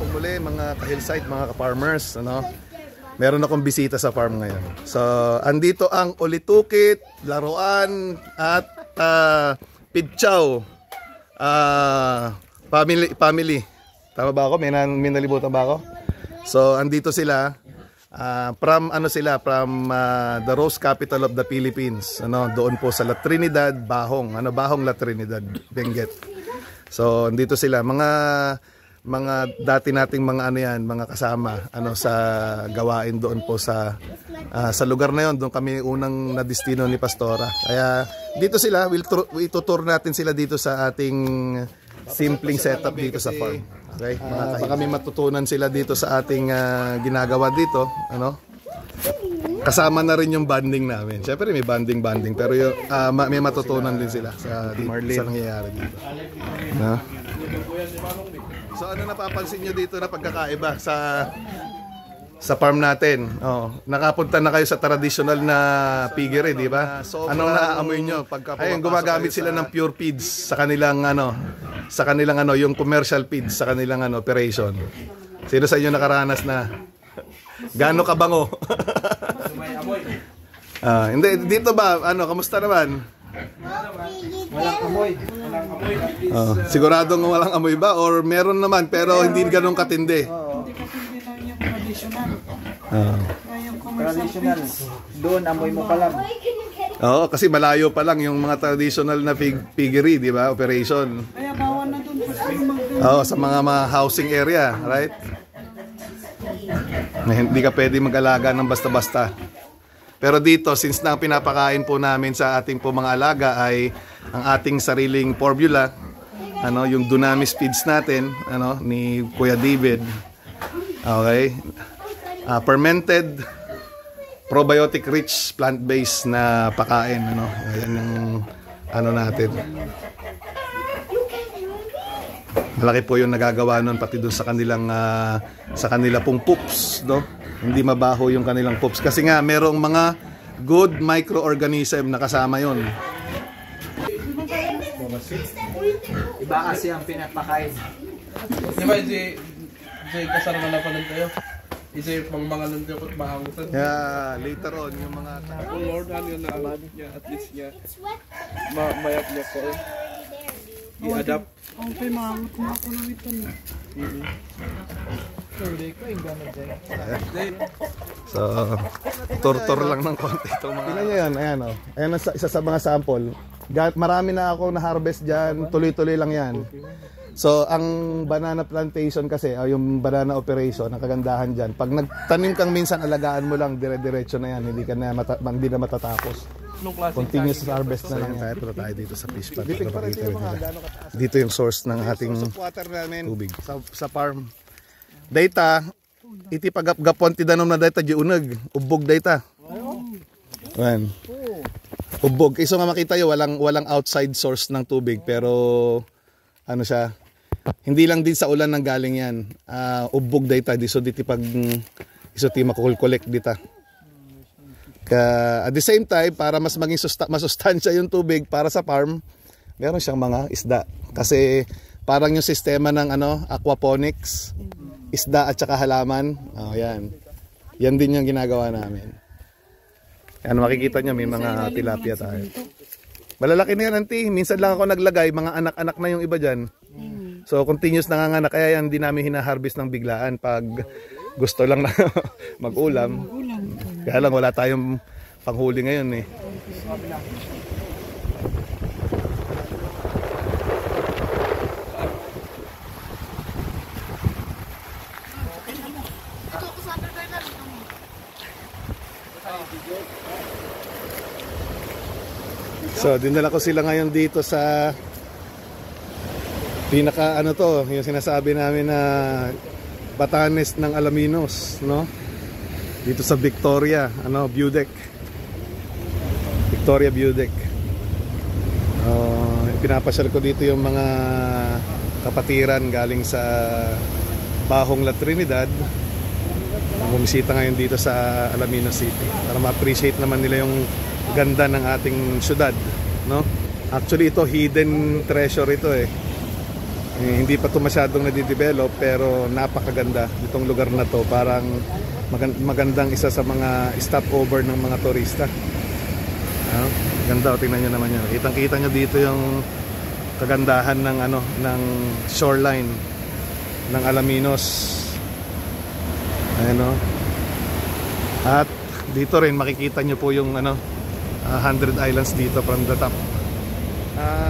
po muli mga ka-hillside, mga ka-farmers, ano? Meron akong bisita sa farm ngayon. So, andito ang ulitukit, laruan at pitsaw. Family. Tama ba ako? May nalibutan ba ako? So, andito sila. From the Rose Capital of the Philippines, doon po sa La Trinidad, Bahong La Trinidad, Benguet. So andito sila mga dati nating mga kasama sa gawain doon po sa lugar na yon. Doon kami unang nadestino ni Pastora. Kaya dito sila, itutur natin sila dito sa ating simpleng setup dito sa farm. Okay? Baka may matutunan sila dito sa ating ginagawa dito, Kasama na rin yung banding namin. Siyempre may banding, pero may matutunan din sila sa nangyayari dito. No? So ano napapansin nyo dito na pagkakaiba sa farm natin? Nakapunta na kayo sa traditional na piggery, di ba? Anong naaamoy nyo? Ayun, gumagamit sila ng pure feeds sa kanilang yung commercial feeds sa kanilang operation. Sino sa inyo nakaranas na? Gaano kabango? Hindi dito ba kamusta naman? Walang amoy. Siguradong walang amoy ba or meron naman pero hindi ganoon katindi? Hindi katindi lang yung traditional. Yung Traditional. Doon amoy mo pa lang. Oo, kasi malayo pa lang yung mga traditional na piggery, di ba? Operation. Kaya bawal na doon. Oo, sa mga housing area, right? Hindi ka pwede mag-alaga ng basta-basta. Pero dito, since na pinapakain po namin sa ating po mga alaga ay ang ating sariling formula, yung Dunamis feeds natin, ni Kuya David. Okay? Fermented, probiotic rich, plant-based na pakain, Ayan yung natin. Malaki po yung nagagawa nun pati doon sa kanila pong poops, Hindi mabaho yung kanilang poops kasi nga merong mga good microorganism na kasama yon. Iba kasi ang pinapakain. Di ba, Jay, kasama na pa lang tayo? Isa pang mga nandun ko at maangutan. Yeah, later on, yung mga... Oh Lord, yun na niya, at least niya. Mayap niya ko. I-adapt. Okay, maangot na ako ng ito. So, tur lang ng konti itong mga... Tingnan nyo yan, ayan o. Ayan isa sa mga sample. Marami na ako na-harvest dyan, tuloy-tuloy lang yan. So, ang banana plantation kasi, yung banana operation, ang kagandahan dyan, pag nagtanim kang minsan, alagaan mo lang, dire-diretso na yan, hindi na matatapos. Continuous harvest na lang. Tayo dito sa fish pond. Dito yung source ng ating tubig sa farm. Data, iti pagapgapon ti danom na data di uneg, ubog data. Ayan. Ubog. Iso nga makita yo walang outside source ng tubig pero siya, hindi lang din sa ulan nang galing yan. Ubog data di so diti pag iso ti makukol-collect dita. At the same time, para mas maging masustansya yung tubig para sa farm, meron siyang mga isda. Kasi parang yung sistema ng aquaponics, isda at saka halaman. Yan. Yan din yung ginagawa namin. Yan, makikita nyo, may mga tilapia tayo. Malalaki na yan, auntie. Minsan lang ako naglagay, mga anak-anak na yung iba dyan. So, continuous nanganganak. Kaya yan, di namin hinaharvest ng biglaan pag gusto lang na mag-ulam. Kaya lang wala tayong panghuli ngayon eh. So, dinala ko sila ngayon dito sa pinaka yung sinasabi namin na Batanes ng Alaminos, dito sa Victoria, view deck. Victoria view deck. Pinapasyal ko dito yung mga kapatiran galing sa Bahong La Trinidad. Bumisita ngayon dito sa Alaminos City para ma-appreciate naman nila yung ganda ng ating syudad, Actually ito hidden treasure ito eh. Hindi pa ito masyadong nadidevelop pero napakaganda itong lugar na to. Parang magandang isa sa mga stopover ng mga turista. Ganda, tingnan nyo naman yan. Kitang-kita nyo dito yung kagandahan ng ng shoreline ng Alaminos. Ayan, no? At dito rin makikita nyo po yung 100 islands dito from the top.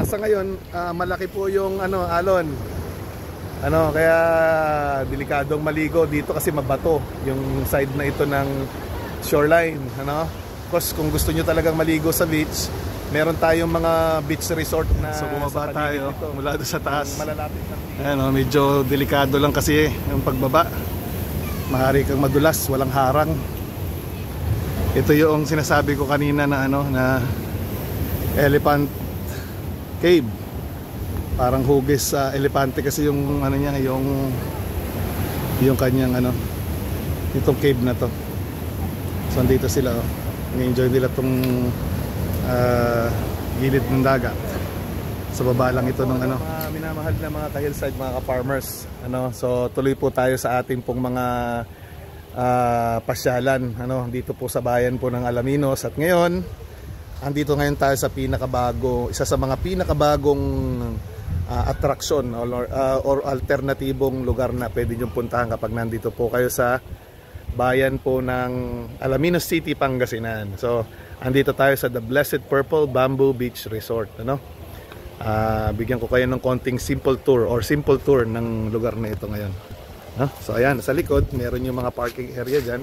Sa ngayon malaki po yung alon. Kaya delikadong maligo dito kasi mabato yung side na ito ng shoreline. Kasi kung gusto nyo talagang maligo sa beach, meron tayong mga beach resort na so bumaba tayo dito, mula doon sa taas. Malalapit na. Medyo delikado lang kasi yung pagbaba. Maaari kang madulas, walang harang. Ito yung sinasabi ko kanina na na elephant cave. Parang hugis sa elepante kasi yung niya, yung kanyang itong cave na to. So andito sila, i-enjoy nila tong gilid ng dagat. Sa baba lang ito ng minamahal na mga ka-hillside, mga ka-farmers. So tuloy po tayo sa ating pong mga pasyalan dito po sa bayan po ng Alaminos. At ngayon, andito ngayon tayo sa isa sa mga pinakabagong attraction or alternatibong lugar na pwede nyo puntahan kapag nandito po kayo sa bayan po ng Alaminos City, Pangasinan. So, andito tayo sa The Blessed Purple Bamboo Beach Resort. Bigyan ko kayo ng konting simple tour ng lugar na ito ngayon. So, ayan, sa likod, meron yung mga parking area dyan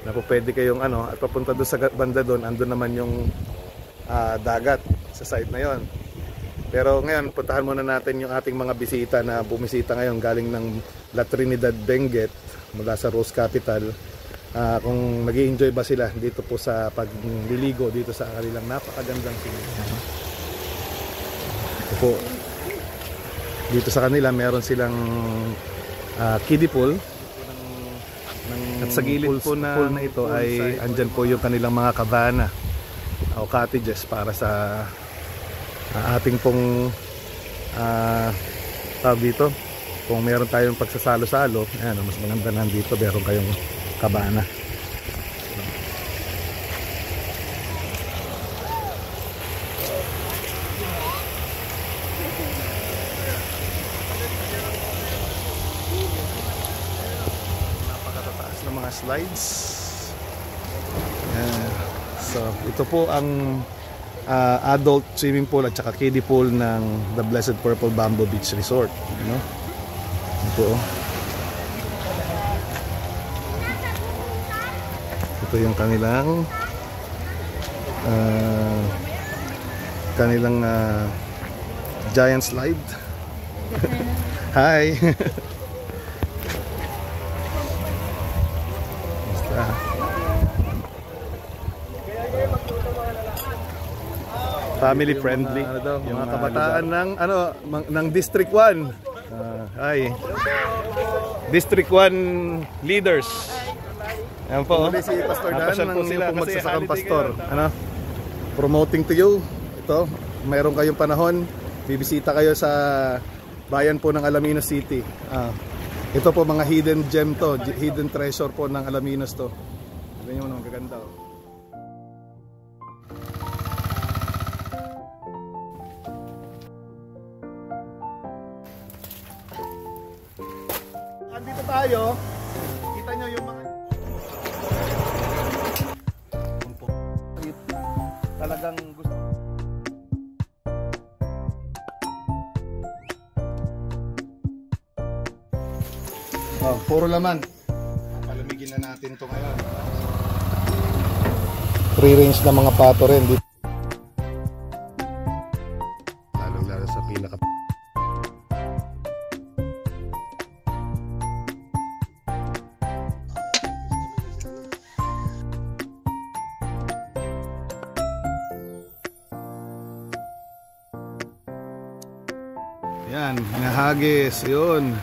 na po pwede kayong at papunta doon sa banda doon, andun naman yung dagat sa side na yon. Pero ngayon, puntahan muna natin yung ating mga bisita na bumisita ngayon galing ng La Trinidad Benguet mula sa Rose Capital. Kung nag-i-enjoy ba sila dito po sa pagliligo dito sa kanilang napakagandang swimming. Ito po, dito sa kanila meron silang kiddie pool. At sa gilid po na ito ay andyan po yung kanilang mga cabana o cottages para sa ating pong tawag dito. Kung meron tayong pagsasalo-salo, ayan, mas maganda nandito meron kayong cabana. Napakatataas ng mga slides. So ito po ang adult swimming pool at saka kiddie pool ng The Blessed Purple Bamboo Beach Resort. Ito yung kanilang giant slide. Hi. Family friendly. Yung mga kabataan ng District 1. Hi. District 1 leaders. Ayan po. Si Pastor Dan po sila kung magsasakang pastor. Promoting to you. Ito, mayroon kayong panahon, bibisita kayo sa bayan po ng Alaminos City. Ito po mga hidden gem to, hidden treasure po ng Alaminos to. Tignan nyo, magaganda. Andito tayo, kita nyo yung mga talagang gusto. Puro laman. Palamigin na natin ito ngayon. Free range na mga pato rin dito. Lalo sa pinaka. Yan, nahagis, yun.